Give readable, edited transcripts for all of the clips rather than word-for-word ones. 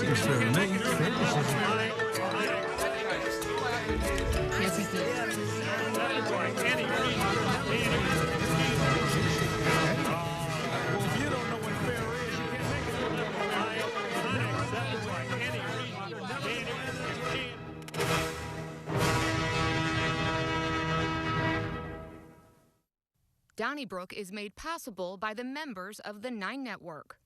Yes, he did. Donnybrook is made possible by the members of the 9 Network.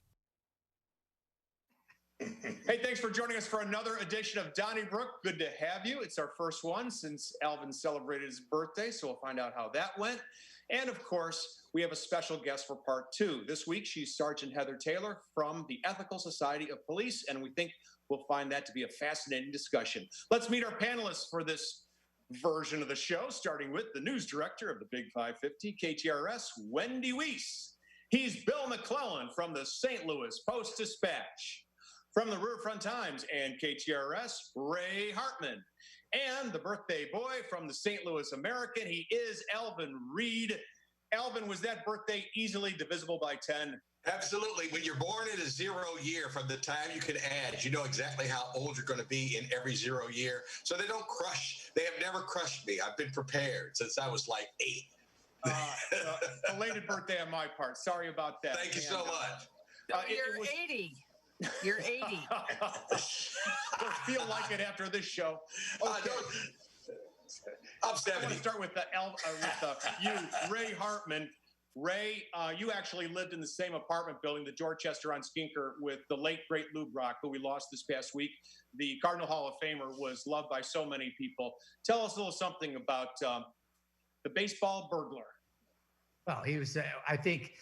Hey, thanks for joining us for another edition of Donnybrook. Good to have you. It's our first one since Alvin celebrated his birthday, so we'll find out how that went. And of course, we have a special guest for part 2. This week, she's Sergeant Heather Taylor from the Ethical Society of Police, and we think we'll find that to be a fascinating discussion. Let's meet our panelists for this version of the show, starting with the news director of the Big 550, KTRS, Wendy Wiese. He's Bill McClellan from the St. Louis Post-Dispatch. From the Riverfront Times and KTRS, Ray Hartmann. And the birthday boy from the St. Louis American, he is Alvin Reid. Alvin, was that birthday easily divisible by 10? Absolutely. When you're born in a 0 year, from the time you can add, you know exactly how old you're going to be in every 0 year. So they don't crush. They have never crushed me. I've been prepared since I was like 8. Belated birthday on my part. Sorry about that. Thank you so much. You're 80. You're 80. Don't feel like it after this show. Okay. I'm 70. I want to start with you, Ray Hartmann. Ray, you actually lived in the same apartment building, the Dorchester on Skinker, with the late, great Lou Brock, who we lost this past week. The Cardinal Hall of Famer was loved by so many people. Tell us a little something about the baseball burglar. Well, he was, I think,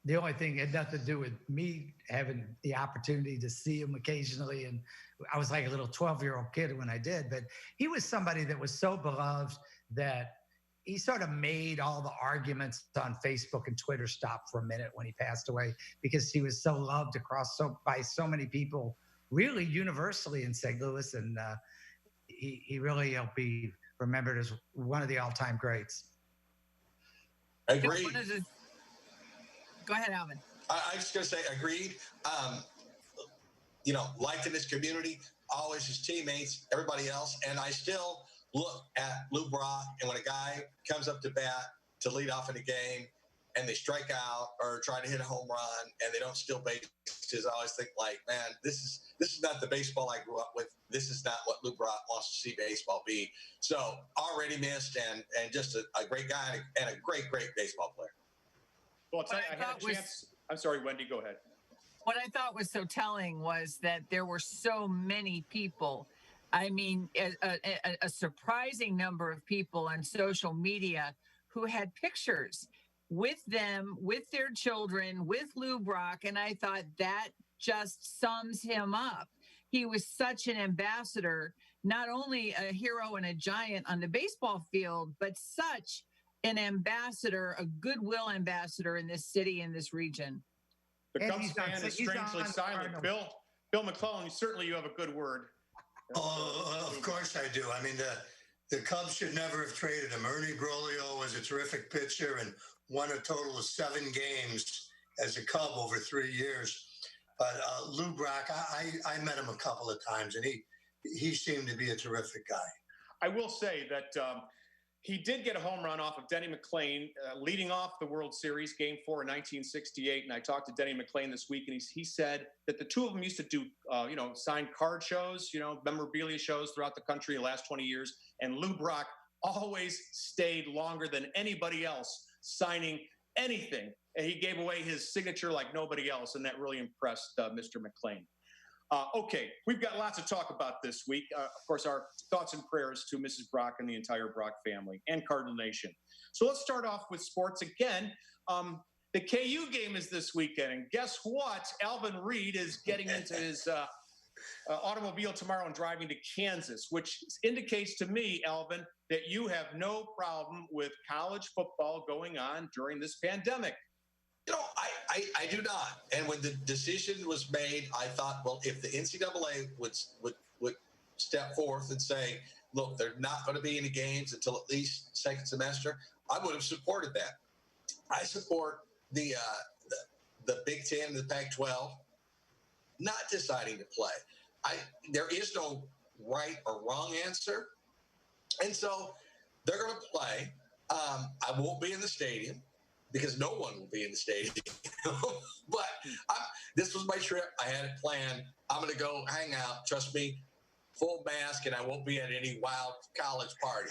the only thing had nothing to do with me having the opportunity to see him occasionally. And I was like a little 12-year-old kid when I did. But he was somebody that was so beloved that he sort of made all the arguments on Facebook and Twitter stop for a minute when he passed away, because he was so loved by so many people, really universally in St. Louis. And he really will be remembered as one of the all-time greats. I agree. Go ahead, Alvin. I was just going to say, agreed. Liked in this community, always his teammates, everybody else. And I still look at Lou Brock, and when a guy comes up to bat to lead off in a game and they strike out or try to hit a home run and they don't steal bases, I always think, like, man, this is not the baseball I grew up with. This is not what Lou Brock wants to see baseball be. So already missed, and just a great guy and a great, great baseball player. Well, I had a chance. I'm sorry, Wendy, go ahead. What I thought was so telling was that there were so many people. I mean, a surprising number of people on social media who had pictures with them, with their children, with Lou Brock. And I thought that just sums him up. He was such an ambassador, not only a hero and a giant on the baseball field, but such an ambassador, a goodwill ambassador in this city, in this region. The Cubs fan is strangely silent. Bill McClellan, certainly you have a good word. Oh, of course I do. I mean, the Cubs should never have traded him. Ernie Broglio was a terrific pitcher and won a total of 7 games as a Cub over 3 years. But Lou Brock, I met him a couple of times, and he seemed to be a terrific guy. I will say that he did get a home run off of Denny McClain, leading off the World Series, Game 4 in 1968. And I talked to Denny McClain this week, and he said that the two of them used to do, signed card shows, memorabilia shows throughout the country the last 20 years. And Lou Brock always stayed longer than anybody else signing anything. And he gave away his signature like nobody else, and that really impressed Mr. McClain. Okay, we've got lots to talk about this week. Of course, our thoughts and prayers to Mrs. Brock and the entire Brock family and Cardinal Nation. So let's start off with sports again. The KU game is this weekend, and guess what? Alvin Reid is getting into his automobile tomorrow and driving to Kansas, which indicates to me, Alvin, that you have no problem with college football going on during this pandemic. I do not. And when the decision was made, I thought, well, if the NCAA would step forth and say, look, they're not going to be any games until at least second semester, I would have supported that. I support the Big Ten and the Pac-12 not deciding to play. there is no right or wrong answer. And so they're going to play. I won't be in the stadium because no one will be in the stadium. But this was my trip. I had it planned. I'm going to go hang out. Trust me, full mask, and I won't be at any wild college party.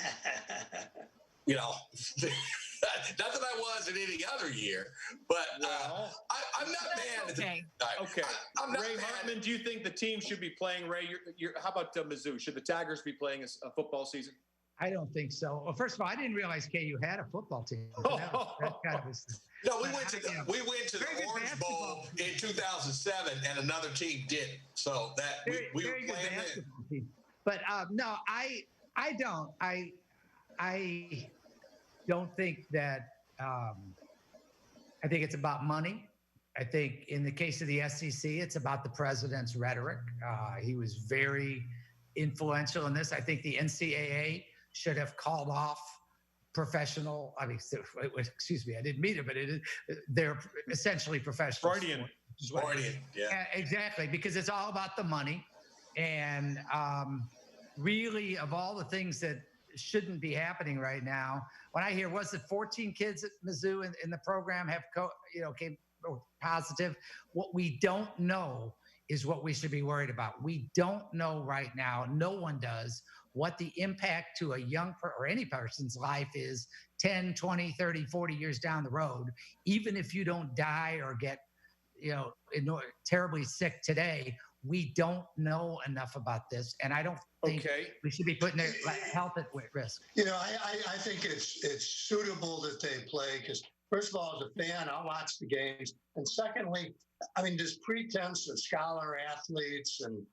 You know, not that I was in any other year, but I'm not mad. Okay. Okay. I'm not Ray mad. Hartmann, do you think the team should be playing, Ray? How about Mizzou? Should the Tigers be playing a football season? I don't think so. Well, first of all, I didn't realize KU had a football team. That kind of is, No, we went to the Very good Orange Bowl basketball in 2007, and another team did. So that we were very good playing it. basketball team. But no, I don't. I don't think that. I think it's about money. I think in the case of the SEC, it's about the president's rhetoric. He was very influential in this. I think the NCAA should have called off professional. I mean, excuse me, I didn't mean it, but they're essentially professional. Freudian, yeah. Exactly, because it's all about the money. And really, of all the things that shouldn't be happening right now, when I hear, was it 14 kids at Mizzou in the program have came positive? What we don't know is what we should be worried about. We don't know right now, no one does, what the impact to a young or any person's life is 10, 20, 30, 40 years down the road. Even if you don't die or get, terribly sick today, we don't know enough about this. And I don't think we should be putting their health at risk. I think it's suitable that they play because, first of all, as a fan, I'll watch the games. And secondly, I mean, this pretense of scholar athletes and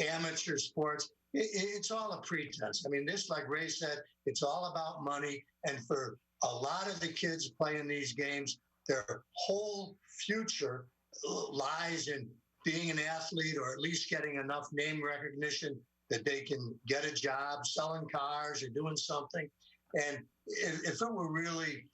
amateur sports, it's all a pretense. I mean, this, like Ray said, it's all about money. And for a lot of the kids playing these games, their whole future lies in being an athlete or at least getting enough name recognition that they can get a job selling cars or doing something. And if it were really,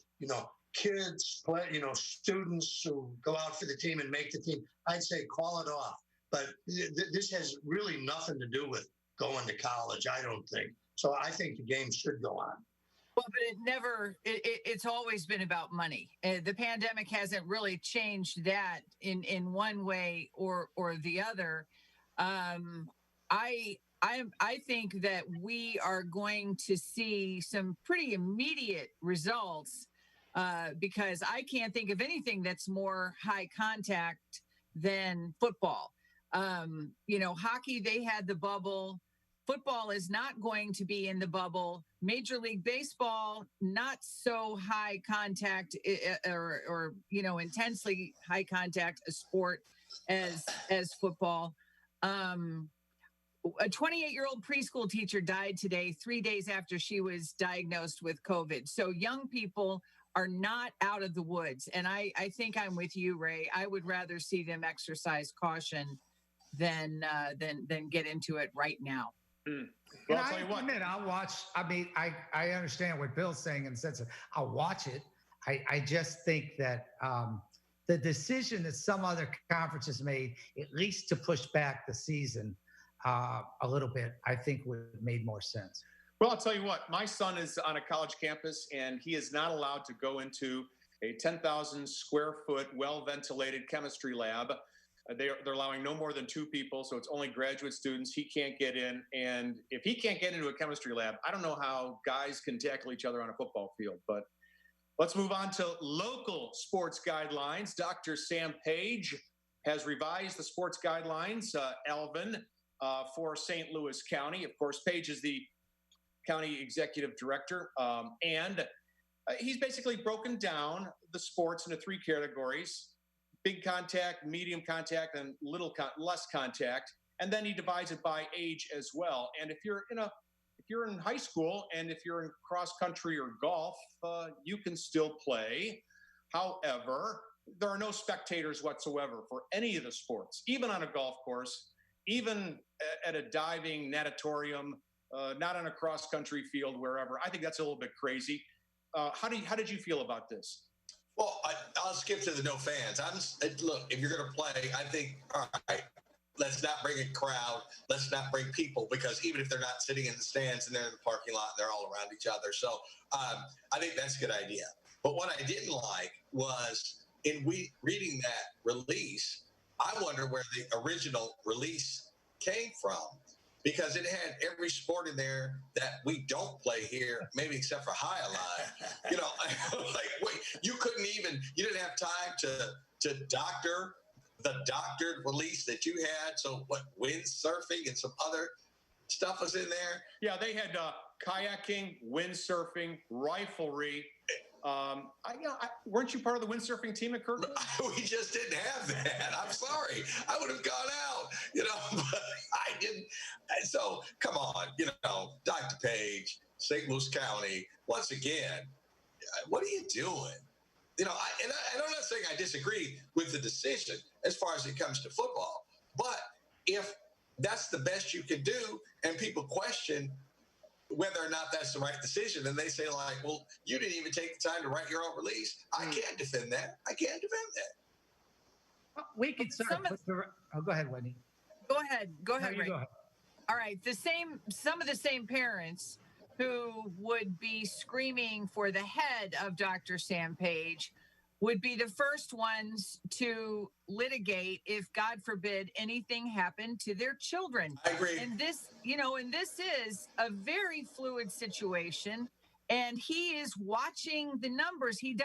kids play, students who go out for the team and make the team, I'd say call it off. But this has really nothing to do with going to college, I don't think. So I think the game should go on. Well, but it's always been about money. The pandemic hasn't really changed that in one way or the other. I think that we are going to see some pretty immediate results because I can't think of anything that's more high contact than football. Hockey, they had the bubble. Football is not going to be in the bubble. Major League Baseball, not so high contact or intensely high contact a sport as football. A 28-year-old preschool teacher died today, 3 days after she was diagnosed with COVID. So young people are not out of the woods. And I think I'm with you, Ray. I would rather see them exercise caution than get into it right now. Well, I'll tell you what. I'll watch. I mean, I understand what Bill's saying in the sense of I'll watch it. I just think that the decision that some other conferences made, at least to push back the season a little bit, I think would have made more sense. Well, I'll tell you what. My son is on a college campus, and he is not allowed to go into a 10,000 square foot, well-ventilated chemistry lab. They're allowing no more than 2 people, so it's only graduate students. He can't get in. And if he can't get into a chemistry lab, I don't know how guys can tackle each other on a football field. But let's move on to local sports guidelines. Dr. Sam Page has revised the sports guidelines, Alvin, for St. Louis County. Of course, Page is the county executive director. And he's basically broken down the sports into 3 categories: big contact, medium contact, and less contact. And then he divides it by age as well. And if you're in high school and if you're in cross country or golf, you can still play. However, there are no spectators whatsoever for any of the sports, even on a golf course, even at a diving natatorium, not on a cross country field, wherever. I think that's a little bit crazy. How did you feel about this? Well, I'll skip to the no fans. Look, if you're going to play, I think, all right, let's not bring a crowd. Let's not bring people, because even if they're not sitting in the stands and they're in the parking lot, they're all around each other. So I think that's a good idea. But what I didn't like was reading that release, I wonder where the original release came from, because it had every sport in there that we don't play here, maybe except for high alive. You know, like, wait, you didn't have time to doctor the doctored release that you had. So what, windsurfing and some other stuff was in there? Yeah, they had kayaking, windsurfing, riflery. Weren't you part of the windsurfing team at Kirkland? We just didn't have that. I'm sorry. I would have gone out, but I didn't. So come on, Dr. Page, St. Louis County, once again, what are you doing? And I'm not saying I disagree with the decision as far as it comes to football, but if that's the best you can do and people question whether or not that's the right decision, and they say, like, well, you didn't even take the time to write your own release, I can't defend that. We could start. Go ahead, Wendy. Go ahead. No, you Ray. go ahead. All right. Some of the same parents who would be screaming for the head of Dr. Sam Page would be the first ones to litigate if, God forbid, anything happened to their children. I agree. And this is a very fluid situation, and he is watching the numbers. He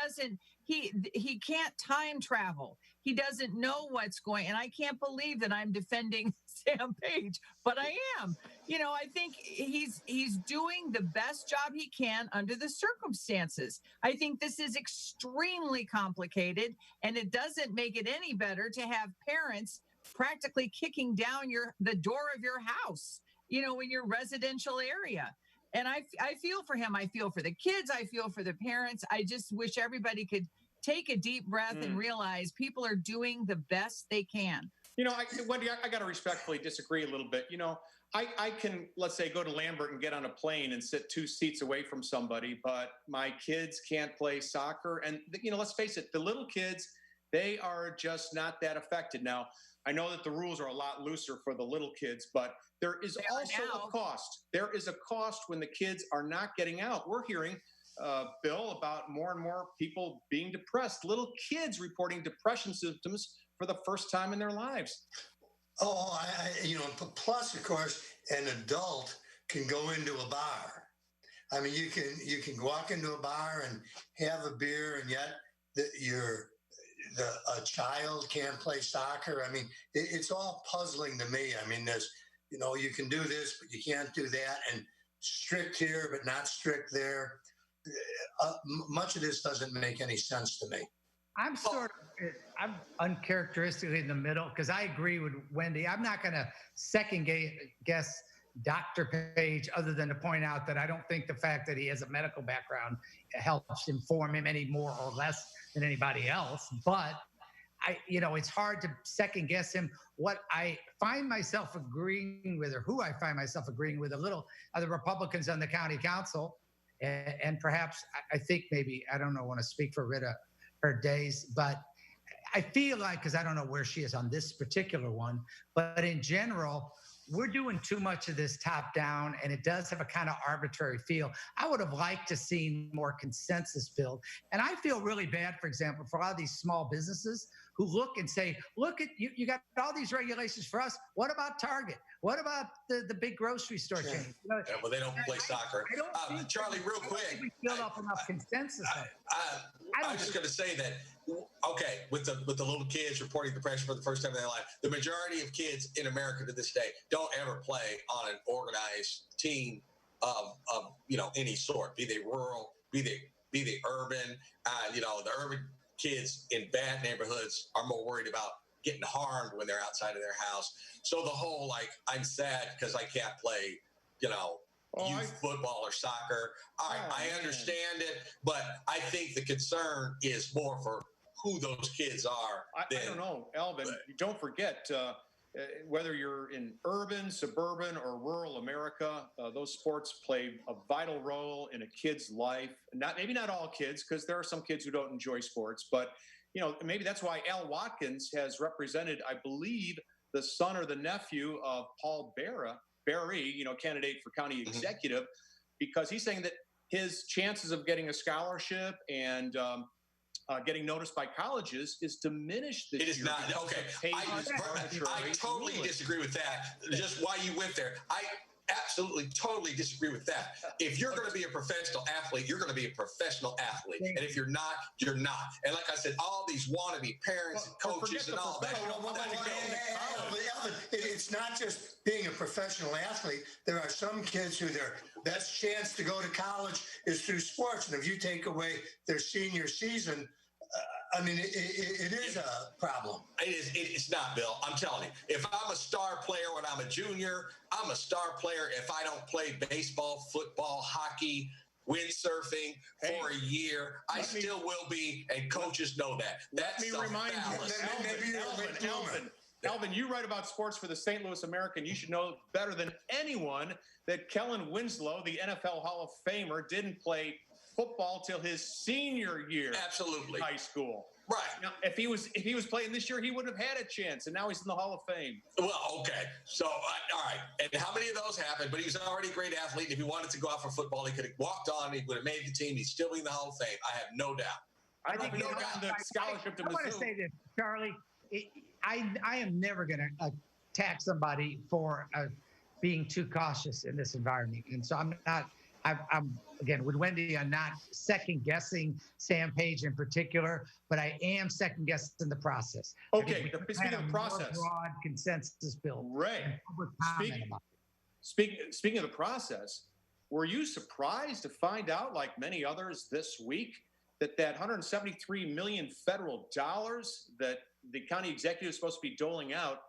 can't time travel. He doesn't know what's going, and I can't believe that I'm defending Sam Page, but I am. I think he's doing the best job he can under the circumstances. I think this is extremely complicated, and it doesn't make it any better to have parents practically kicking down the door of your house, in your residential area. And I feel for him. I feel for the kids. I feel for the parents. I just wish everybody could take a deep breath and realize people are doing the best they can. Wendy, I got to respectfully disagree a little bit. I can, let's say, go to Lambert and get on a plane and sit 2 seats away from somebody, but my kids can't play soccer. And, let's face it, the little kids, they are just not that affected. Now, I know that the rules are a lot looser for the little kids, but there is also a cost. There is a cost when the kids are not getting out. We're hearing, Bill, about more and more people being depressed, little kids reporting depression symptoms for the first time in their lives. Oh, plus, of course, an adult can go into a bar. I mean, you can walk into a bar and have a beer, and yet a child can't play soccer. I mean, it's all puzzling to me. I mean, there's, you can do this, but you can't do that, and strict here, but not strict there. Much of this doesn't make any sense to me. I'm I'm uncharacteristically in the middle, because I agree with Wendy. I'm not going to second guess Dr. Page, other than to point out that I don't think the fact that he has a medical background helps inform him any more or less than anybody else. But it's hard to second guess him. What I find myself agreeing with, or who I find myself agreeing with, a little are the Republicans on the county council, and perhaps I think maybe, I don't know, want to speak for Rita her days, but I feel like, because I don't know where she is on this particular one, but in general, we're doing too much of this top down, and it does have a kind of arbitrary feel. I would have liked to see more consensus built. And I feel really bad, for example, for a lot of these small businesses who look and say, look at you got all these regulations for us. What about Target? What about the big grocery store chains? Yeah, well, they don't play soccer. Charlie, real quick. We build up enough consensus. I'm just going to say that, okay, with the little kids reporting depression for the first time in their life, the majority of kids in America to this day don't ever play on an organized team of any sort, be they rural, be they urban. The urban kids in bad neighborhoods are more worried about getting harmed when they're outside of their house. So the whole, like, I'm sad because I can't play, youth football or soccer. I understand it, but I think the concern is more for who those kids are. I don't know, Alvin. Don't forget, whether you're in urban, suburban, or rural America, those sports play a vital role in a kid's life. Maybe not all kids, because there are some kids who don't enjoy sports, but maybe that's why Al Watkins has represented, I believe, the son or the nephew of Paul Berry, candidate for county executive, because he's saying that his chances of getting a scholarship and getting noticed by colleges is diminished this year. It is not. Okay. I totally disagree with that. Just why you went there. I absolutely, totally disagree with that. If you're going to be a professional athlete, you're going to be a professional athlete. And if you're not, you're not. And like I said, all these wannabe parents and coaches and all that. Alvin, it's not just being a professional athlete. There are some kids who their best chance to go to college is through sports. And if you take away their senior season, I mean, it is a problem. It's not, Bill. I'm telling you. If I'm a star player when I'm a junior, I'm a star player if I don't play baseball, football, hockey, windsurfing for a year. I still will be, and coaches know that. Let me remind you, Alvin, you write about sports for the St. Louis American. You should know better than anyone that Kellen Winslow, the NFL Hall of Famer, didn't play football till his senior year. Absolutely. In high school. Right. Now, if he was playing this year, he wouldn't have had a chance, and now he's in the Hall of Fame. Well, okay. So, all right. And how many of those happened? But he was already a great athlete. And if he wanted to go out for football, he could have walked on. He would have made the team. He'd still be in the Hall of Fame. I have no doubt. I think he would have gotten the scholarship to Mizzou. I want to say this, Charlie. I am never going to attack somebody for being too cautious in this environment. And so I'm not. I'm again with Wendy. I'm not second guessing Sam Page in particular, but I am second guessing the process. Okay, speaking of the process, broad consensus built. Right. Speaking of the process, were you surprised to find out, like many others this week, that $173 million federal dollars that the county executive is supposed to be doling out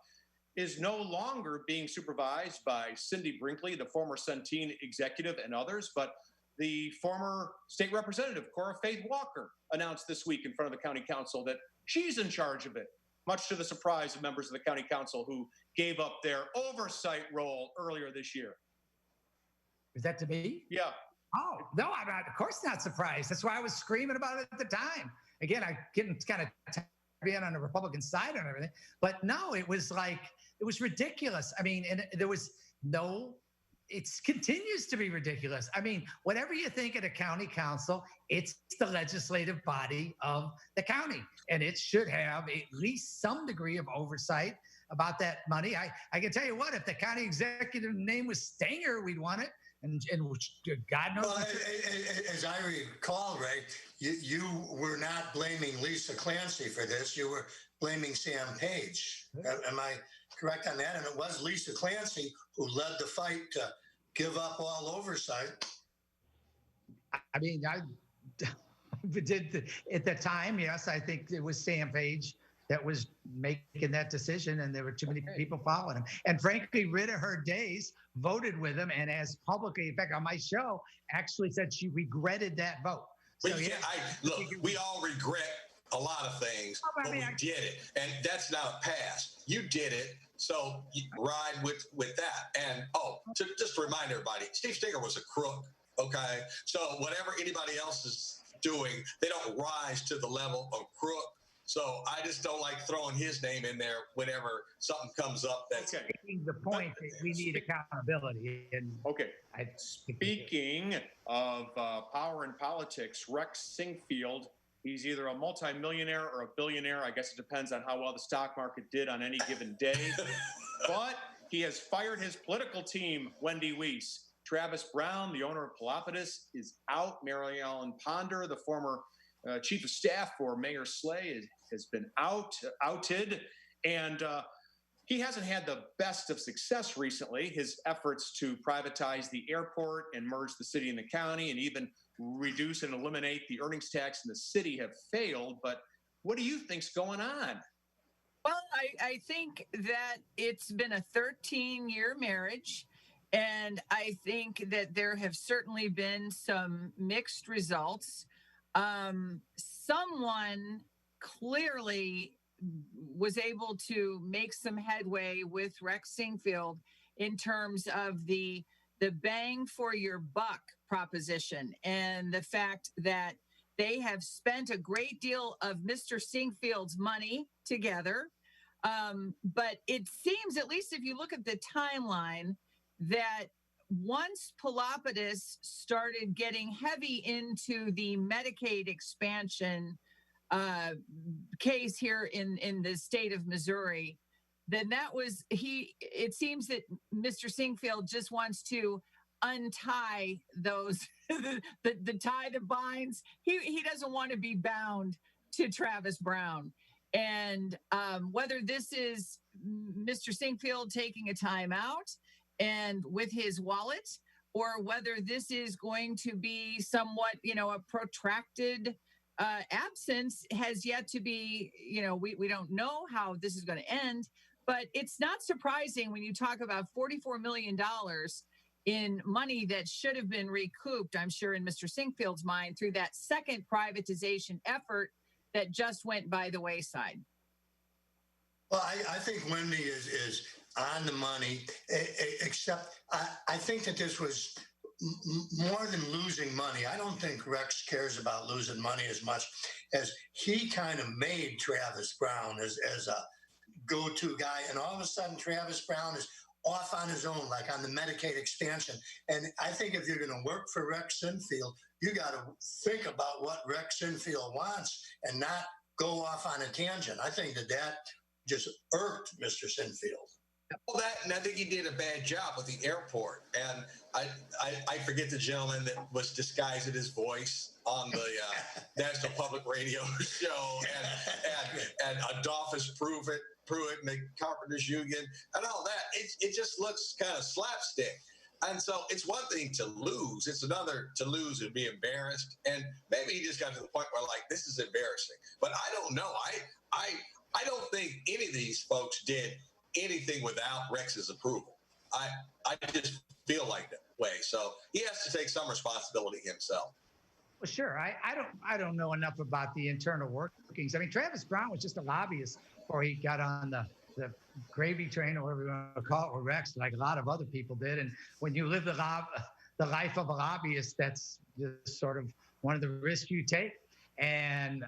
is no longer being supervised by Cindy Brinkley, the former Centene executive, and others, but the former state representative, Cora Faith Walker, announced this week in front of the county council that she's in charge of it, much to the surprise of members of the county council who gave up their oversight role earlier this year. Is that to me? Yeah. Oh, no, I'm not, of course not surprised. That's why I was screaming about it at the time. Again, I get kind of being on the Republican side and everything, but no, it was ridiculous. I mean, and there was it continues to be ridiculous. I mean, whatever you think of the county council, it's the legislative body of the county, and it should have at least some degree of oversight about that money. I can tell you what, if the county executive name was Stanger, we'd want it. And God knows. Well, as I recall, Ray, you were not blaming Lisa Clancy for this. You were blaming Sam Page. Am I correct on that? And it was Lisa Clancy who led the fight to give up all oversight. I mean, I did at the time. Yes, I think it was Sam Page that was making that decision, and there were too many people following him. And frankly, rid of her days, voted with him, and as publicly, in fact, on my show, actually said she regretted that vote. So, look, we all regret a lot of things, but we did it, and that's now passed. You did it, so you ride with that. And just to remind everybody, Steve Stinger was a crook. Okay, so whatever anybody else is doing, they don't rise to the level of crook. So I just don't like throwing his name in there whenever something comes up. That's making the point that we need accountability. And speaking of power in politics, Rex Singfield, he's either a multimillionaire or a billionaire. I guess it depends on how well the stock market did on any given day. But he has fired his political team, Wendy Wiese. Travis Brown, the owner of Pelopidas, is out. Mary Ellen Ponder, the former chief of staff for Mayor Slay, has been outed, and he hasn't had the best of success recently. His efforts to privatize the airport and merge the city and the county and even reduce and eliminate the earnings tax in the city have failed. But what do you think's going on? Well, I think that it's been a 13-year marriage, and I think that there have certainly been some mixed results. Someone clearly was able to make some headway with Rex Singfield in terms of the bang for your buck proposition, and the fact that they have spent a great deal of Mr. Singfield's money together. But it seems, at least if you look at the timeline, that once Pelopidas started getting heavy into the Medicaid expansion case here in the state of Missouri, then that was it seems that Mr. Singfield just wants to untie those the tie that binds. He doesn't want to be bound to Travis Brown. And whether this is Mr. Singfield taking a time out and with his wallet, or whether this is going to be somewhat, a protracted absence, has yet to be, we don't know how this is going to end. But it's not surprising when you talk about $44 million in money that should have been recouped, I'm sure, in Mr. Singfield's mind, through that second privatization effort that just went by the wayside. Well, I think Wendy is on the money, except I think that this was more than losing money. I don't think Rex cares about losing money as much as he kind of made Travis Brown as a go-to guy. And all of a sudden, Travis Brown is off on his own, like on the Medicaid expansion. And I think if you're going to work for Rex Sinfield, you got to think about what Rex Sinfield wants and not go off on a tangent. I think that just irked Mr. Sinfield. Well, and I think he did a bad job with the airport. And I forget the gentleman that was disguising his voice on the National Public Radio show, and Adolphus Pruitt and the Carpenters Union and all that. It just looks kind of slapstick. And so it's one thing to lose. It's another to lose and be embarrassed. And maybe he just got to the point where, like, this is embarrassing. But I don't know. I don't think any of these folks did anything without Rex's approval. I just feel like that way. So he has to take some responsibility himself. Well, sure. I don't know enough about the internal workings. I mean, Travis Brown was just a lobbyist before he got on the gravy train, or whatever you want to call it, with Rex, like a lot of other people did. And when you live the life of a lobbyist, that's just sort of one of the risks you take. And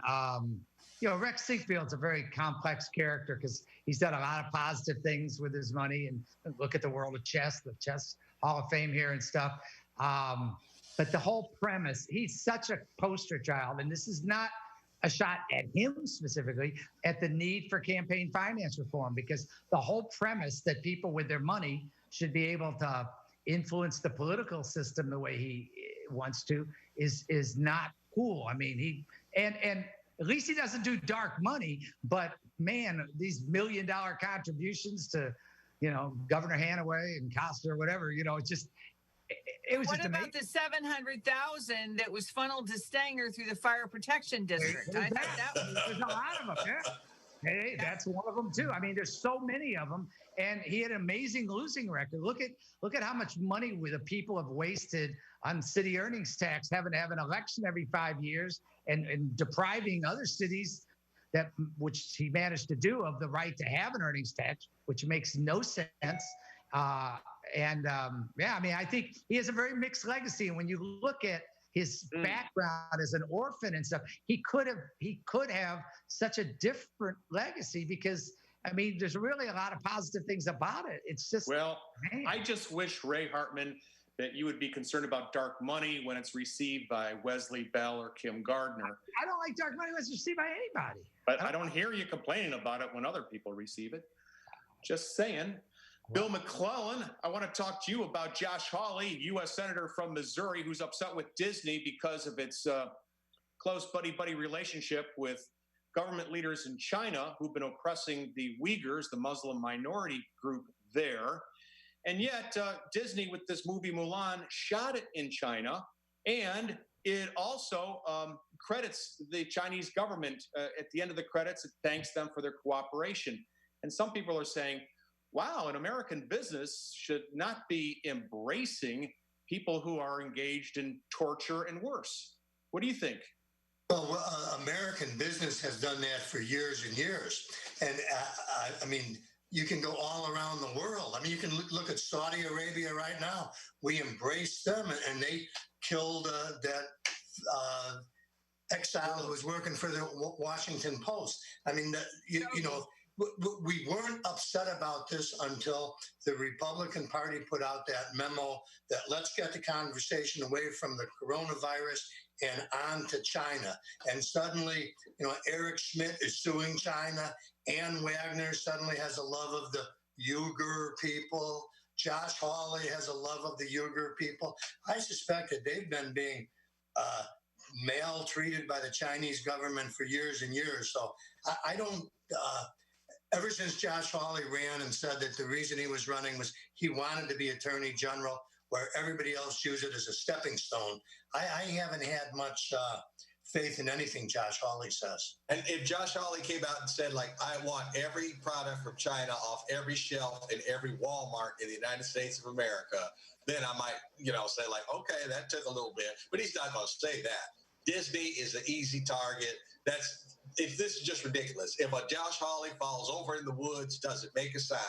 Rex Sinfield's a very complex character because he's done a lot of positive things with his money. And look at the world of chess, the Chess Hall of Fame here and stuff. But the whole premise, he's such a poster child. And this is not a shot at him specifically, at the need for campaign finance reform, because the whole premise that people with their money should be able to influence the political system the way he wants to is not cool. I mean, and at least he doesn't do dark money, but man, these $1 million contributions to, Governor Hanaway and Costa or whatever, it's just, it was what just about the 700,000 that was funneled to Stanger through the fire protection district? I thought that was... There's a lot of them. Yeah. Hey, that's one of them too. I mean, there's so many of them, and he had an amazing losing record. Look at how much money the people have wasted on city earnings tax, having to have an election every 5 years, and depriving other cities which he managed to do, of the right to have an earnings tax, which makes no sense. I mean, I think he has a very mixed legacy. And when you look at his background as an orphan and stuff, he could have such a different legacy, because, I mean, there's really a lot of positive things about it. It's just, well, man. I just wish, Ray Hartmann, that you would be concerned about dark money when it's received by Wesley Bell or Kim Gardner. I don't like dark money when it's received by anybody. But I don't hear you complaining about it when other people receive it. Just saying. Bill McClellan, I want to talk to you about Josh Hawley, U.S. Senator from Missouri, who's upset with Disney because of its close buddy-buddy relationship with government leaders in China who've been oppressing the Uyghurs, the Muslim minority group there. And yet Disney, with this movie Mulan, shot it in China, and it also credits the Chinese government. At the end of the credits, it thanks them for their cooperation. And some people are saying, wow, an American business should not be embracing people who are engaged in torture and worse. What do you think? Well, American business has done that for years and years. And I mean, you can go all around the world. I mean, you can look at Saudi Arabia right now. We embraced them, and they killed that exile who was working for the Washington Post. I mean, we weren't upset about this until the Republican Party put out that memo that let's get the conversation away from the coronavirus and on to China. And suddenly, Eric Schmidt is suing China. Ann Wagner suddenly has a love of the Uyghur people. Josh Hawley has a love of the Uyghur people. I suspect that they've been being maltreated by the Chinese government for years and years. So I don't, ever since Josh Hawley ran and said that the reason he was running was he wanted to be Attorney General, where everybody else used it as a stepping stone, I haven't had much faith in anything Josh Hawley says. And if Josh Hawley came out and said, like, I want every product from China off every shelf in every Walmart in the United States of America, then I might, say like, okay, that took a little bit, but he's not going to say that. Disney is an easy target. If this is just ridiculous. If a Josh Hawley falls over in the woods, doesn't make a sound,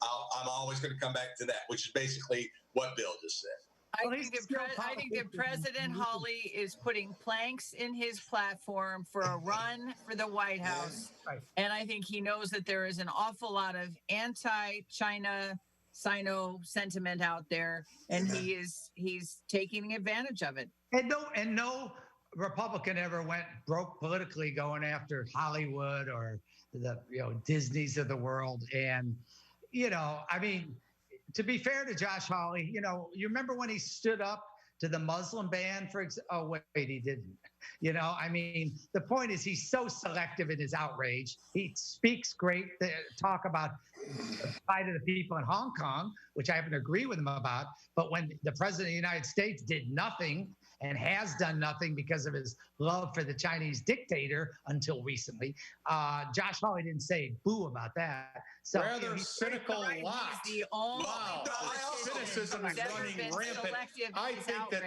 I'm always going to come back to that, which is basically what Bill just said. I think that President Hawley is putting planks in his platform for a run for the White House. Right. And I think he knows that there is an awful lot of anti-China Sino sentiment out there, and he's taking advantage of it. And no Republican ever went broke politically going after Hollywood or the Disneys of the world. And I mean, to be fair to Josh Hawley, you remember when he stood up to the Muslim ban oh wait, he didn't. I mean, the point is he's so selective in his outrage. He speaks great talk about the plight of the people in Hong Kong, which I happen to agree with him about. But when the president of the United States did nothing and has done nothing because of his love for the Chinese dictator until recently, Josh Hawley didn't say boo about that. So rather cynical lot. He's the only cynicism is running rampant. I think that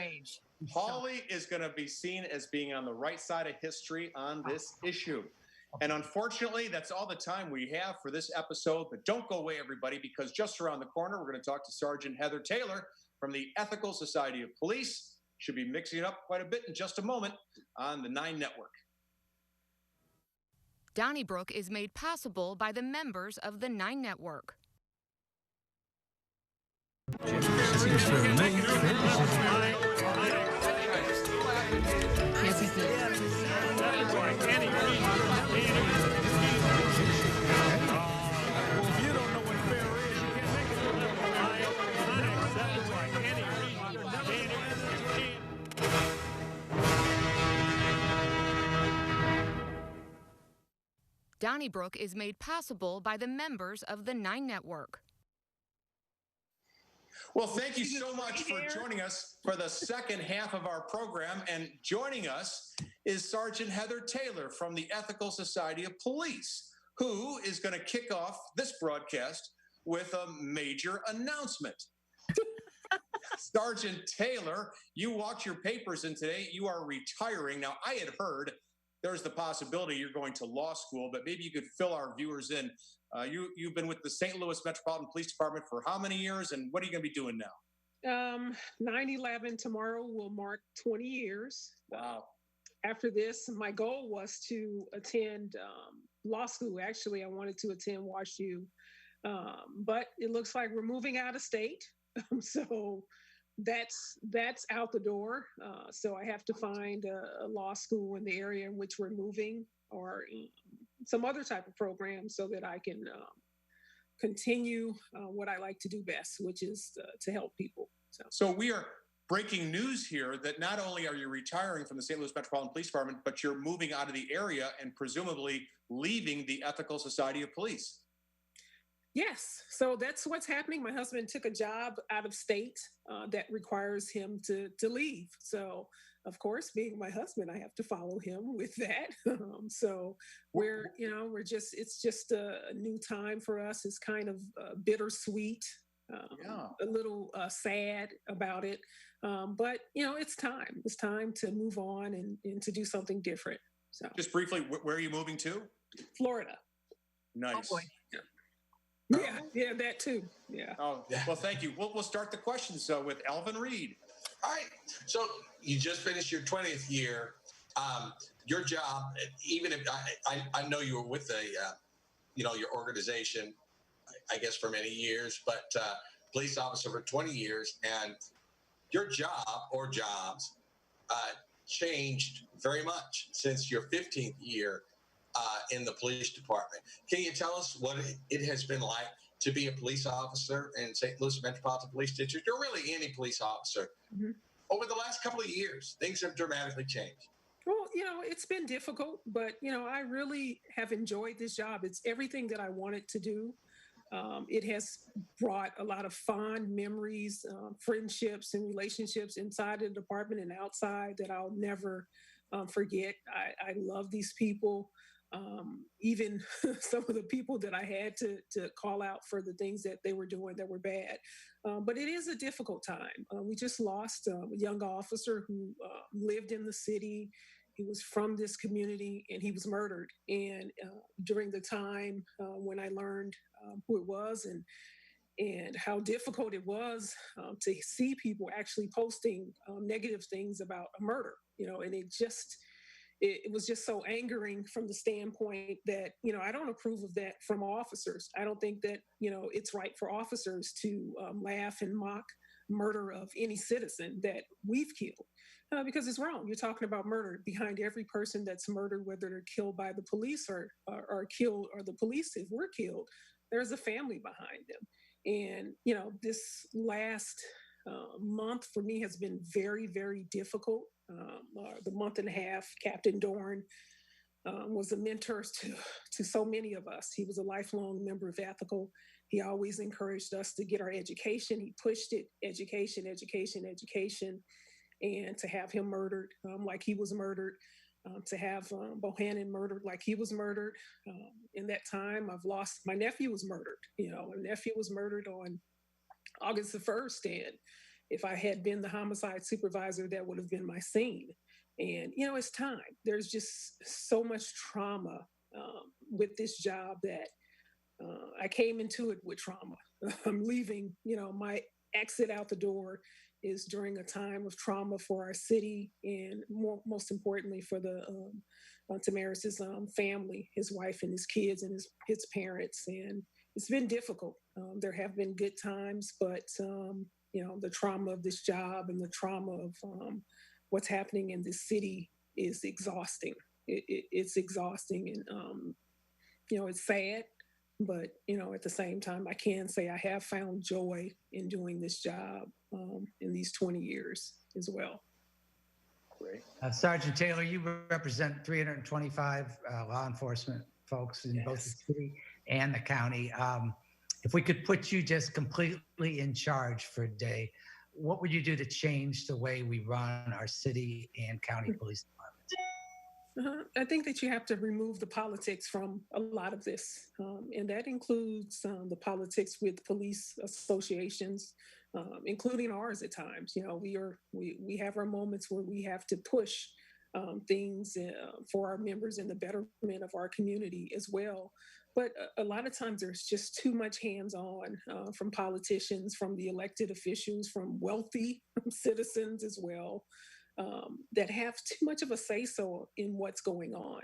Hawley is going to be seen as being on the right side of history on this issue. And unfortunately, that's all the time we have for this episode. But don't go away, everybody, because just around the corner, we're going to talk to Sergeant Heather Taylor from the Ethical Society of Police. Should be mixing it up quite a bit in just a moment on the 9 Network. Donnybrook is made possible by the members of the 9 Network. Donnybrook is made possible by the members of the 9 Network. Well, thank you so much for joining us for the second half of our program. And joining us is Sergeant Heather Taylor from the Ethical Society of Police, who is going to kick off this broadcast with a major announcement. Sergeant Taylor, you walked your papers in today. You are retiring. Now, I had heard there's the possibility you're going to law school, but maybe you could fill our viewers in. You've been with the St. Louis Metropolitan Police Department for how many years, and what are you going to be doing now? 9/11 tomorrow will mark 20 years. Wow. After this, my goal was to attend law school. Actually, I wanted to attend WashU, but it looks like we're moving out of state. So that's out the door. So I have to find a law school in the area in which we're moving, or some other type of program, so that I can continue what I like to do best, which is to help people. So we are breaking news here that not only are you retiring from the St. Louis Metropolitan Police Department, but you're moving out of the area and presumably leaving the Ethical Society of Police. Yes, so that's what's happening. My husband took a job out of state that requires him to leave. So, of course, being my husband, I have to follow him with that. So it's just a new time for us. It's kind of bittersweet, a little sad about it. But, it's time. It's time to move on and to do something different. So, just briefly, where are you moving to? Florida. Nice. Oh, boy. Yeah, that too. Yeah. Oh, well, thank you. We'll start the questions with Alvin Reid. All right. So you just finished your 20th year. Your job, even if I know you were with your organization, I guess, for many years, but police officer for 20 years, and your job or jobs changed very much since your 15th year in the police department. Can you tell us what it has been like to be a police officer in St. Louis Metropolitan Police District, or really any police officer? Mm-hmm. Over the last couple of years, things have dramatically changed. Well, it's been difficult, but, I really have enjoyed this job. It's everything that I wanted to do. It has brought a lot of fond memories, friendships and relationships inside the department and outside that I'll never forget. I love these people. Even some of the people that I had to call out for the things that they were doing that were bad. But it is a difficult time. We just lost a young officer who lived in the city. He was from this community, and he was murdered. And during the time when I learned who it was and how difficult it was to see people actually posting negative things about a murder, and it was just so angering from the standpoint that, I don't approve of that from officers. I don't think that, it's right for officers to laugh and mock murder of any citizen that we've killed, because it's wrong. You're talking about murder. Behind every person that's murdered, whether they're killed by the police or killed, or the police if we're killed, there's a family behind them. And, this last month for me has been very, very difficult. The month and a half, Captain Dorn was a mentor to so many of us. He was a lifelong member of Ethical. He always encouraged us to get our education. He pushed it, education, education, education. And to have him murdered like he was murdered, to have Bohannon murdered like he was murdered. In that time, my nephew was murdered. My nephew was murdered on August the 1st. And if I had been the homicide supervisor, that would have been my scene. And, it's time. There's just so much trauma with this job that I came into it with trauma. I'm leaving, my exit out the door is during a time of trauma for our city, and most importantly for the Tamaris's family, his wife and his kids and his parents. And it's been difficult. There have been good times, but the trauma of this job and the trauma of what's happening in this city is exhausting. It's exhausting, and it's sad. But at the same time, I can say I have found joy in doing this job in these 20 years as well. Great. Sergeant Taylor, you represent 325 law enforcement folks in both the city and the county. If we could put you just completely in charge for a day, what would you do to change the way we run our city and county police departments? I think that you have to remove the politics from a lot of this. And that includes the politics with police associations, including ours at times. We have our moments where we have to push things for our members and the betterment of our community as well. But a lot of times there's just too much hands-on from politicians, from the elected officials, from wealthy citizens as well, that have too much of a say-so in what's going on.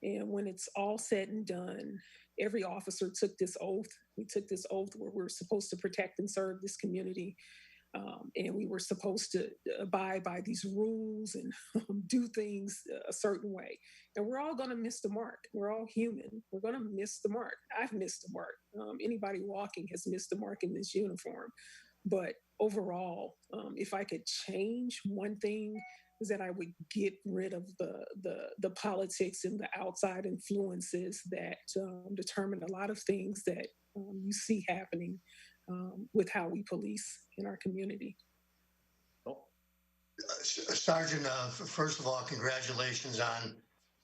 And when it's all said and done, every officer took this oath. We took this oath where we're supposed to protect and serve this community. And we were supposed to abide by these rules and do things a certain way. And we're all going to miss the mark. We're all human. We're going to miss the mark. I've missed the mark. Anybody walking has missed the mark in this uniform. But overall, if I could change one thing, is that I would get rid of the politics and the outside influences that determine a lot of things that you see happening with how we police in our community. Sergeant, first of all, congratulations on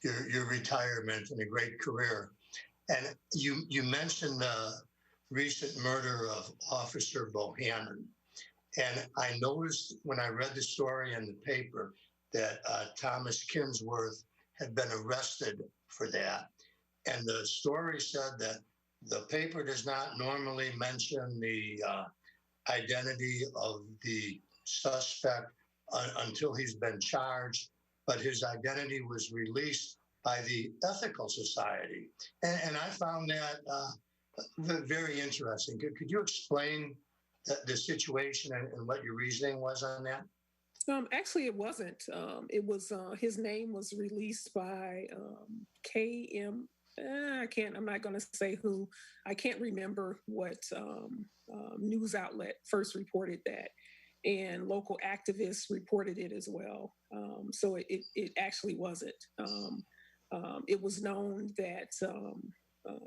your retirement and a great career. And you mentioned the recent murder of Officer Bohannon. And I noticed when I read the story in the paper that Thomas Kinsworth had been arrested for that. And the story said that the paper does not normally mention the identity of the suspect until he's been charged, but his identity was released by the Ethical Society. And I found that very interesting. Could you explain the situation and what your reasoning was on that? Actually, it wasn't. It was his name was released by KM. I'm not going to say who. I can't remember what news outlet first reported that, and local activists reported it as well. So it actually wasn't. It was known that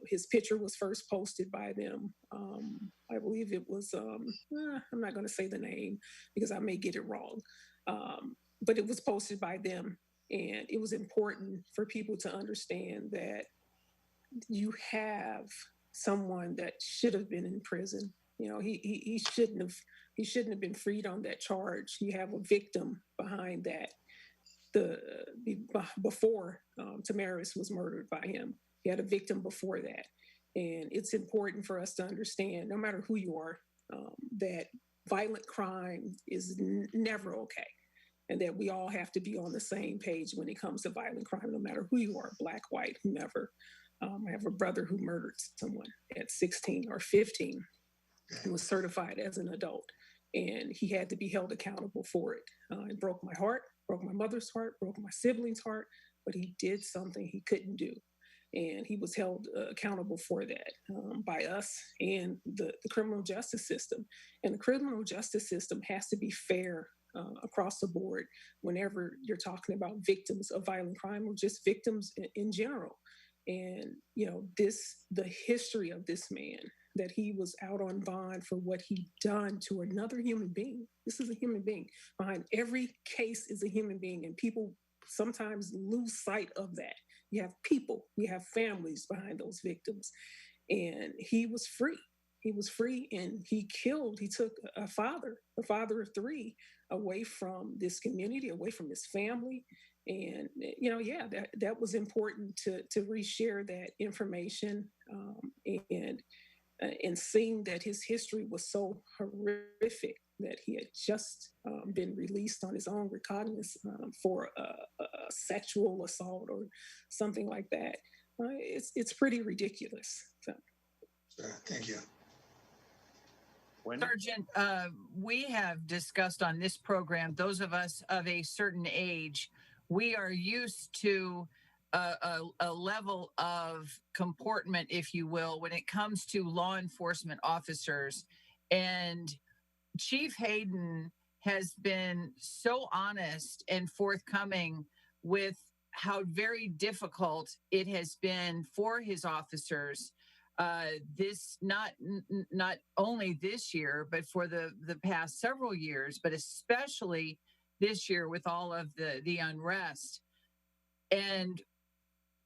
his picture was first posted by them. I believe it was. I'm not going to say the name because I may get it wrong. But it was posted by them, and it was important for people to understand that you have someone that should have been in prison. You know, he shouldn't have been freed on that charge. You have a victim behind that. Before Tamaris was murdered by him, he had a victim before that, and it's important for us to understand, no matter who you are, that violent crime is never okay, and that we all have to be on the same page when it comes to violent crime, no matter who you are, black, white, whomever. I have a brother who murdered someone at 16 or 15 and was certified as an adult, and he had to be held accountable for it. It broke my heart, broke my mother's heart, broke my siblings' heart, but he did something he couldn't do. And he was held accountable for that by us and the criminal justice system. And the criminal justice system has to be fair across the board whenever you're talking about victims of violent crime or just victims in general. And, you know, the history of this man, that he was out on bond for what he done to another human being. This is a human being. Behind every case is a human being, and people sometimes lose sight of that. You have people, you have families behind those victims. And he was free. He was free, and he took a father of three, away from this community, away from his family. And, you know, yeah, that was important to reshare that information, and seeing that his history was so horrific, that he had just been released on his own recognizance for a sexual assault or something like that. It's pretty ridiculous. So. Thank you. Wendy? Sergeant, we have discussed on this program, those of us of a certain age, we are used to a level of comportment, if you will, when it comes to law enforcement officers. And Chief Hayden has been so honest and forthcoming with how very difficult it has been for his officers. This not only this year, but for the past several years, but especially this year with all of the unrest. And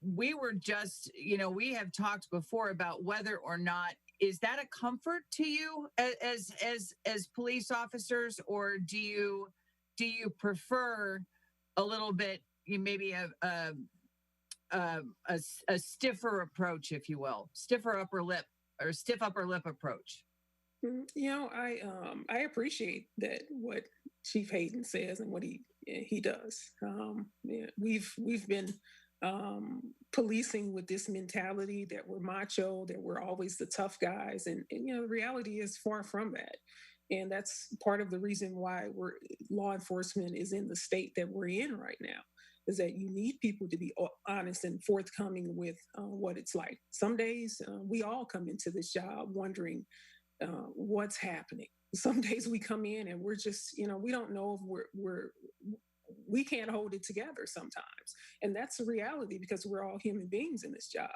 we were just, you know, we have talked before about whether or not, is that a comfort to you as police officers, or do you prefer a little bit, maybe a stiffer approach, if you will, stiff upper lip approach? You know, I appreciate that, what Chief Hayden says and what he does. Yeah, we've been policing with this mentality that we're macho, that we're always the tough guys, and you know, the reality is far from that. And that's part of the reason why law enforcement is in the state that we're in right now, is that you need people to be honest and forthcoming with what it's like. Some days we all come into this job wondering what's happening. Some days we come in and we're just, you know, we don't know if we can't hold it together sometimes. And that's the reality, because we're all human beings in this job.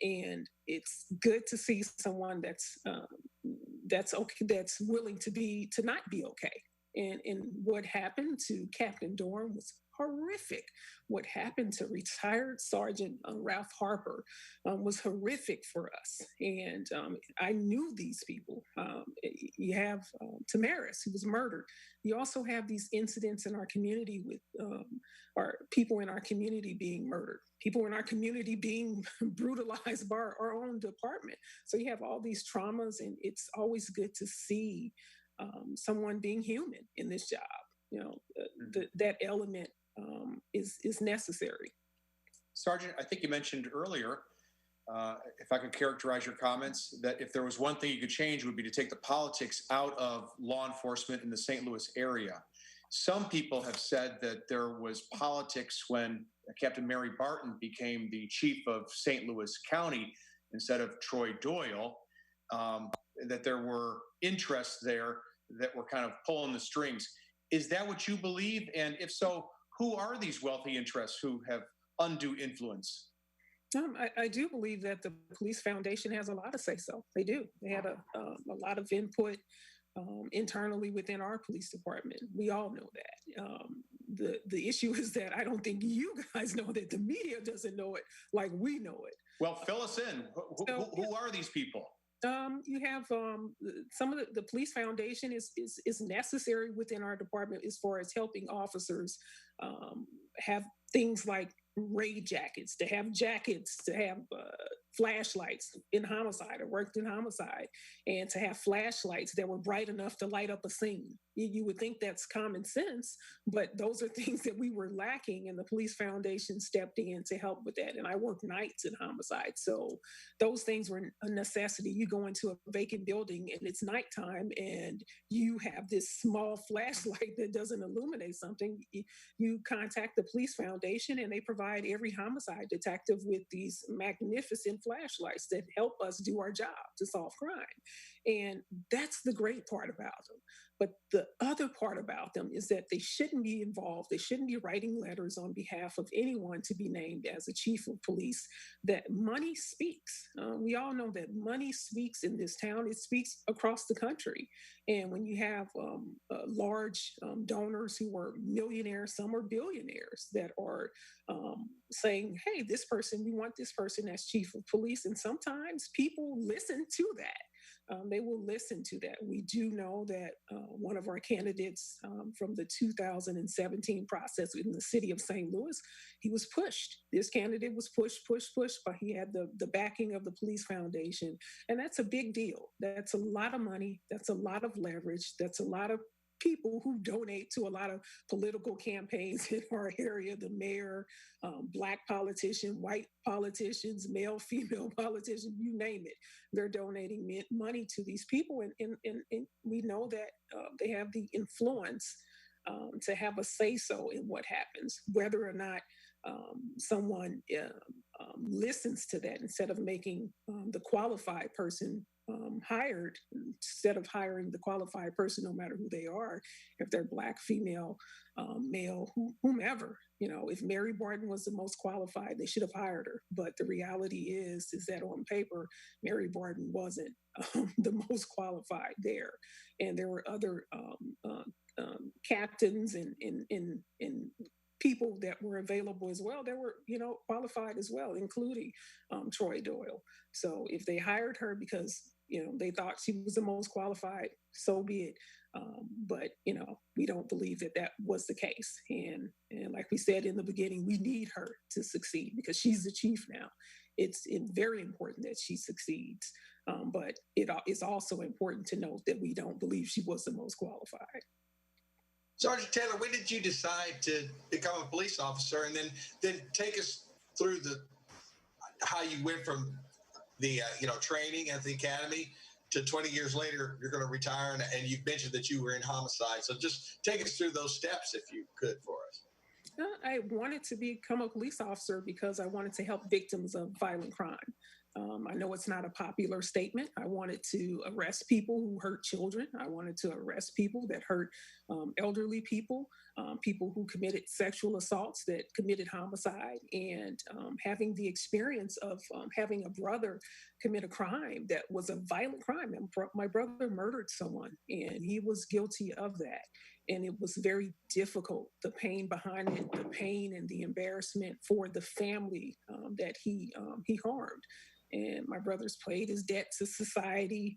And it's good to see someone that's okay, that's willing to not be okay. And what happened to Captain Dorn was horrific. What happened to retired Sergeant Ralph Harper was horrific for us. And I knew these people. You have Tamaris, who was murdered. You also have these incidents in our community with people in our community being murdered, people in our community being brutalized by our own department. So you have all these traumas, and it's always good to see someone being human in this job. You know, that element is necessary. Sergeant, I think you mentioned earlier, if I could characterize your comments, that if there was one thing you could change, it would be to take the politics out of law enforcement in the St. Louis area. Some people have said that there was politics when Captain Mary Barton became the chief of St. Louis County instead of Troy Doyle, that there were interests there that were kind of pulling the strings. Is that what you believe? And if so, who are these wealthy interests who have undue influence? I do believe that the Police Foundation has a lot to say so. They do. They had a lot of input internally within our police department. We all know that. The issue is that I don't think you guys know that the media doesn't know it like we know it. Well, fill us in. Who are these people? You have some of the Police Foundation is necessary within our department as far as helping officers have things like Reid jackets, to have flashlights in homicide. I worked in homicide, and to have flashlights that were bright enough to light up a scene. You would think that's common sense, but those are things that we were lacking, and the Police Foundation stepped in to help with that. And I worked nights in homicide, so those things were a necessity. You go into a vacant building and it's nighttime, and you have this small flashlight that doesn't illuminate something. You contact the Police Foundation, and they provide every homicide detective with these magnificent flashlights that help us do our job to solve crime. And that's the great part about them. But the other part about them is that they shouldn't be involved. They shouldn't be writing letters on behalf of anyone to be named as a chief of police. That money speaks. We all know that money speaks in this town. It speaks across the country. And when you have large donors who are millionaires, some are billionaires that are saying, hey, we want this person as chief of police. And sometimes people listen to that. They will listen to that. We do know that one of our candidates from the 2017 process in the city of St. Louis, he was pushed. This candidate was pushed, but he had the backing of the Police Foundation. And that's a big deal. That's a lot of money. That's a lot of leverage. That's a lot of people who donate to a lot of political campaigns in our area, the mayor, Black politician, white politicians, male, female politicians, you name it. They're donating money to these people. And we know that they have the influence to have a say-so in what happens, whether or not someone listens to that instead of making the qualified person hired, instead of hiring the qualified person, no matter who they are, if they're Black, female, male, whomever. If Mary Barton was the most qualified, they should have hired her. But the reality is that on paper, Mary Barton wasn't the most qualified there. And there were other captains and people that were available as well that were, qualified as well, including Troy Doyle. So if they hired her because, they thought she was the most qualified, so be it. But, we don't believe that was the case. And like we said in the beginning, we need her to succeed because she's the chief now. It's very important that she succeeds. But it is also important to note that we don't believe she was the most qualified. Sergeant Taylor, when did you decide to become a police officer? And then take us through how you went from the training at the academy to 20 years later, you're going to retire, and you've mentioned that you were in homicide. So just take us through those steps, if you could, for us. I wanted to become a police officer because I wanted to help victims of violent crime. I know it's not a popular statement. I wanted to arrest people who hurt children. I wanted to arrest people that hurt elderly people, people who committed sexual assaults, that committed homicide, and having the experience of having a brother commit a crime that was a violent crime. And my brother murdered someone, and he was guilty of that. And it was very difficult, the pain behind it, the pain and the embarrassment for the family that he harmed. And my brother's paid his debt to society.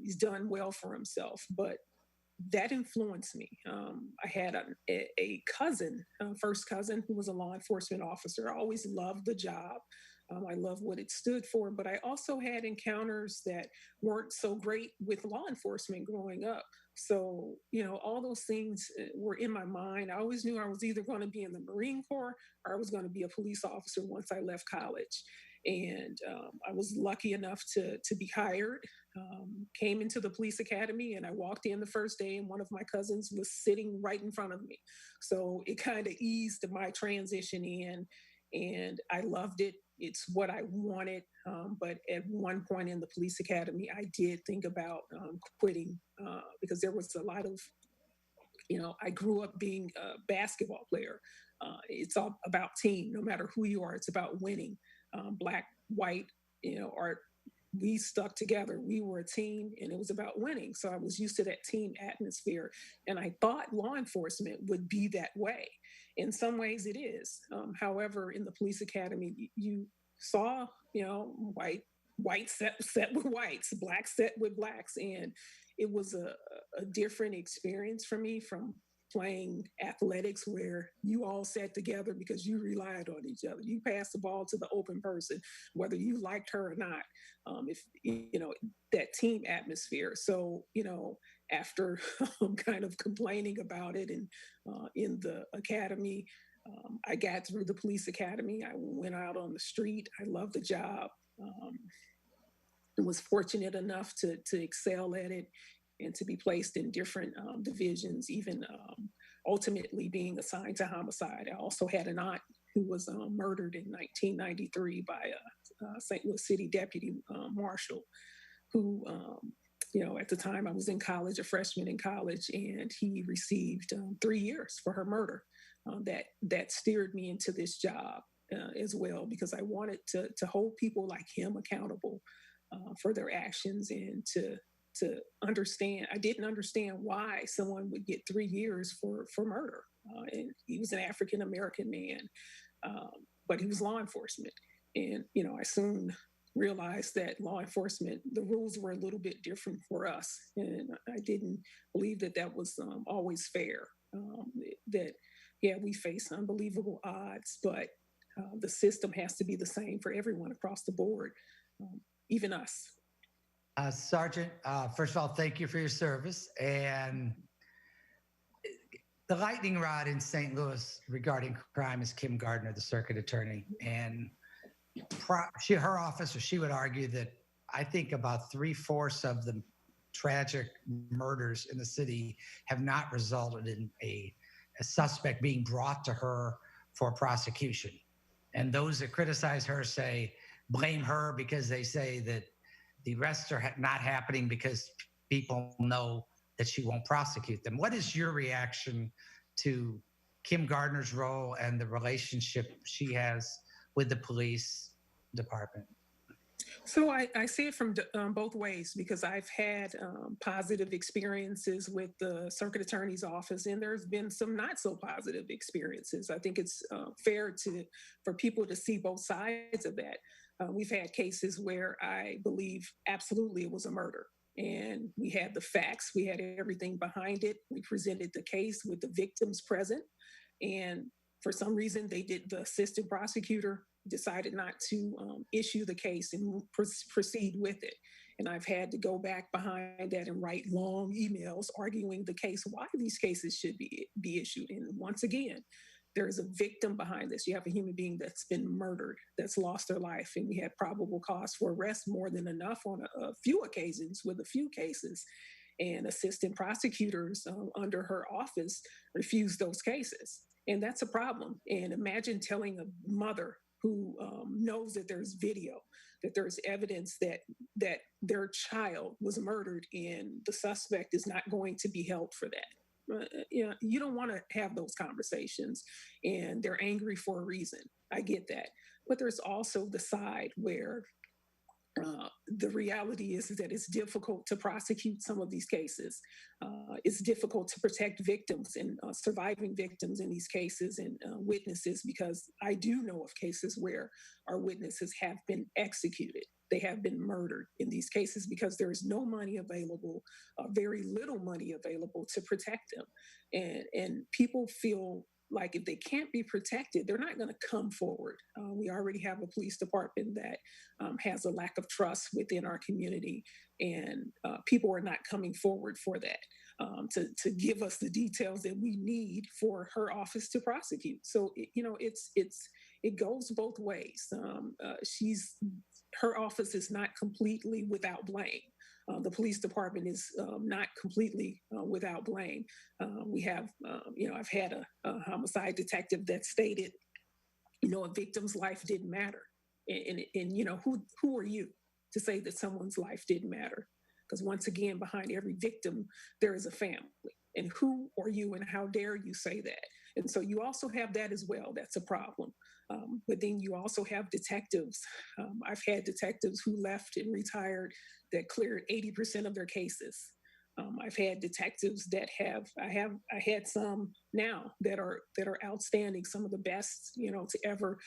He's done well for himself, but that influenced me. I had a cousin, first cousin, who was a law enforcement officer. I always loved the job. I love what it stood for, but I also had encounters that weren't so great with law enforcement growing up. So, all those things were in my mind. I always knew I was either going to be in the Marine Corps or I was going to be a police officer once I left college. And I was lucky enough to be hired, came into the police academy, and I walked in the first day and one of my cousins was sitting right in front of me. So it kind of eased my transition in, and I loved it. It's what I wanted. But at one point in the police academy, I did think about quitting because there was a lot of, I grew up being a basketball player. It's all about team. No matter who you are, it's about winning. Black, white, or we stuck together. We were a team and it was about winning. So I was used to that team atmosphere. And I thought law enforcement would be that way. In some ways it is. However, in the police academy, you saw, white set with whites, black set with blacks. And it was a different experience for me from playing athletics where you all sat together because you relied on each other. You passed the ball to the open person, whether you liked her or not. If that team atmosphere. So after kind of complaining about it, and in the academy, I got through the police academy. I went out on the street. I loved the job. Was fortunate enough to excel at it and to be placed in different divisions, even ultimately being assigned to homicide. I also had an aunt who was murdered in 1993 by a St. Louis City deputy marshal who, at the time I was in college, a freshman in college, and he received 3 years for her murder. That steered me into this job as well, because I wanted to hold people like him accountable for their actions and to understand. I didn't understand why someone would get 3 years for murder. And he was an African-American man, but he was law enforcement. And, I soon realized that law enforcement, the rules were a little bit different for us. And I didn't believe that was always fair. We face unbelievable odds, but the system has to be the same for everyone across the board, even us. Sergeant, first of all, thank you for your service. And the lightning rod in St. Louis regarding crime is Kim Gardner, the circuit attorney. And her office, or she would argue that I think about 3/4 of the tragic murders in the city have not resulted in a suspect being brought to her for prosecution. And those that criticize her blame her because they say that the arrests are not happening because people know that she won't prosecute them. What is your reaction to Kim Gardner's role and the relationship she has with the police department? So I see it from both ways, because I've had positive experiences with the circuit attorney's office, and there's been some not so positive experiences. I think it's fair for people to see both sides of that. We've had cases where I believe absolutely it was a murder, and we had the facts, we had everything behind it. We presented the case with the victims present, and for some reason the assistant prosecutor decided not to issue the case and proceed with it. And I've had to go back behind that and write long emails arguing the case, why these cases should be issued. And once again, there's a victim behind this. You have a human being that's been murdered, that's lost their life. And we had probable cause for arrest, more than enough on a few occasions with a few cases. And assistant prosecutors under her office refused those cases. And that's a problem. And imagine telling a mother who knows that there's video, that there's evidence that their child was murdered, and the suspect is not going to be held for that. You don't want to have those conversations, and they're angry for a reason. I get that. But there's also the side where the reality is that it's difficult to prosecute some of these cases. It's difficult to protect victims and surviving victims in these cases, and witnesses, because I do know of cases where our witnesses have been executed. They have been murdered in these cases because there is no money available, very little money available to protect them. And people feel like if they can't be protected, they're not going to come forward. We already have a police department that has a lack of trust within our community, and people are not coming forward for that. To give us the details that we need for her office to prosecute. So it goes both ways. Her office is not completely without blame. The police department is not completely without blame. We have, I've had a homicide detective that stated, a victim's life didn't matter, and who are you to say that someone's life didn't matter? Because once again, behind every victim, there is a family. And who are you and how dare you say that? And so you also have that as well. That's a problem. But then you also have detectives. I've had detectives who left and retired that cleared 80% of their cases. I've had detectives that I had some now that are outstanding, some of the best, to ever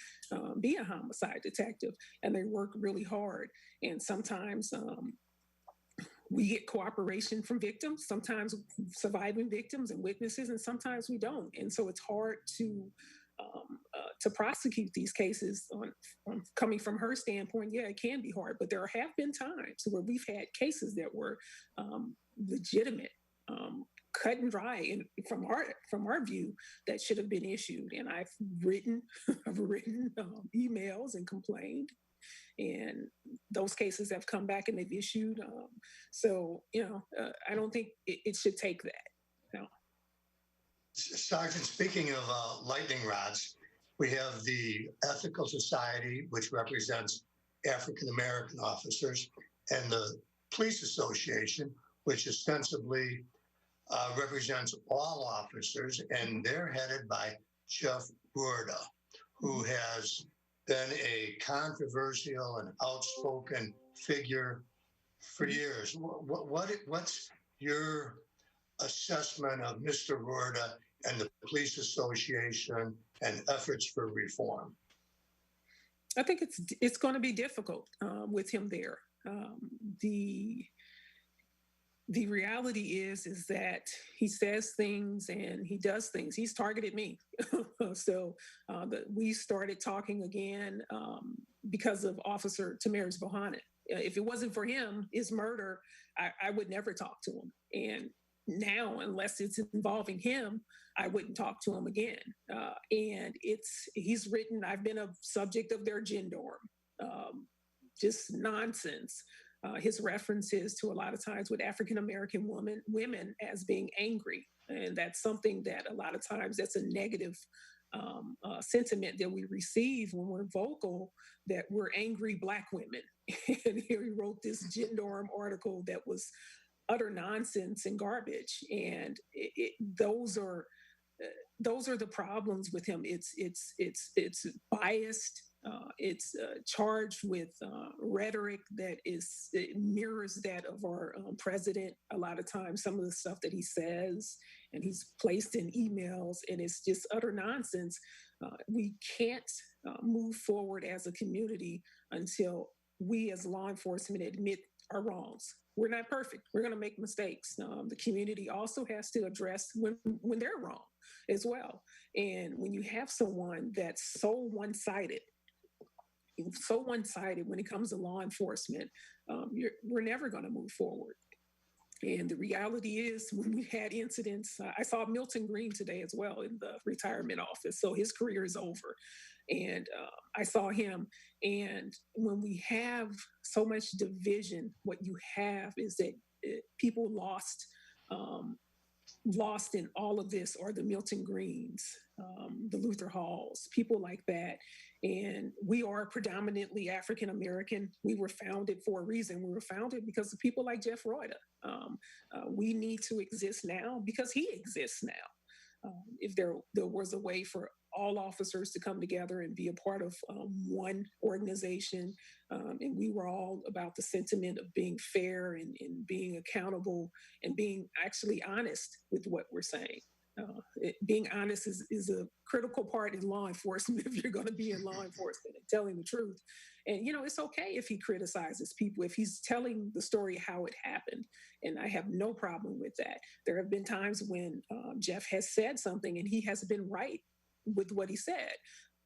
be a homicide detective. And they work really hard. And sometimes we get cooperation from victims, sometimes surviving victims and witnesses, and sometimes we don't. And so it's hard to prosecute these cases on coming from her standpoint. Yeah, it can be hard, but there have been times where we've had cases that were legitimate, cut and dry, and from our view, that should have been issued. And I've written emails and complained. And those cases have come back and they've issued. I don't think it should take that. No. Sergeant, speaking of lightning rods, we have the Ethical Society, which represents African-American officers, and the Police Association, which ostensibly represents all officers, and they're headed by Jeff Roorda, who has been a controversial and outspoken figure for years. What's your assessment of Mr. Roorda and the Police Association and efforts for reform? I think it's going to be difficult with him there. The reality is that he says things and he does things. He's targeted me. So we started talking again because of Officer Tamaris Bohannon. If it wasn't for him, his murder, I would never talk to him. And now, unless it's involving him, I wouldn't talk to him again. And he's written, I've been a subject of their gin dorm. Just nonsense. His references to a lot of times with African-American women as being angry. And that's something that a lot of times that's a negative sentiment that we receive when we're vocal, that we're angry Black women. And here he wrote this gin dorm article that was utter nonsense and garbage. And those are the problems with him. It's biased. It's charged with rhetoric that it mirrors that of our president. A lot of times, some of the stuff that he says and he's placed in emails, and it's just utter nonsense. We can't move forward as a community until we as law enforcement admit our wrongs. We're not perfect. We're going to make mistakes. The community also has to address when they're wrong as well. And when you have someone that's so one-sided when it comes to law enforcement, we're never going to move forward. And the reality is, when we had incidents, I saw Milton Green today as well in the retirement office. So his career is over. And I saw him. And when we have so much division, what you have is that people lost in all of this are the Milton Greens, the Luther Halls, people like that. And we are predominantly African-American. We were founded for a reason. We were founded because of people like Jeff Roorda. We need to exist now because he exists now. If there was a way for all officers to come together and be a part of one organization, and we were all about the sentiment of being fair and being accountable and being actually honest with what we're saying. Being honest is a critical part in law enforcement if you're going to be in law enforcement, and telling the truth. And, it's okay if he criticizes people, if he's telling the story how it happened. And I have no problem with that. There have been times when Jeff has said something and he has been right with what he said.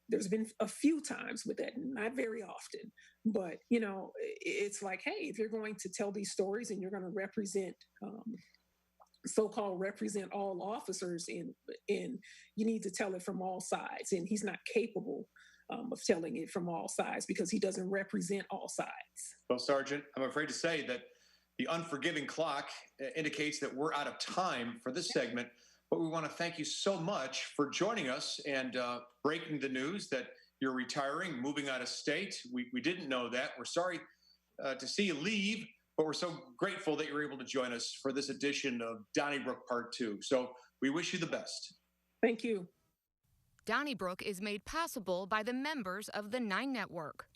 There's been a few times with that, not very often, but it's like, hey, if you're going to tell these stories and you're going to represent, so-called represent all officers, and you need to tell it from all sides. And he's not capable of telling it from all sides because he doesn't represent all sides. Well, Sergeant, I'm afraid to say that the unforgiving clock indicates that we're out of time for this segment. But we want to thank you so much for joining us and breaking the news that you're retiring, moving out of state. We didn't know that. We're sorry to see you leave, but we're so grateful that you're able to join us for this edition of Donnybrook Part 2. So we wish you the best. Thank you. Donnybrook is made possible by the members of the 9 Network.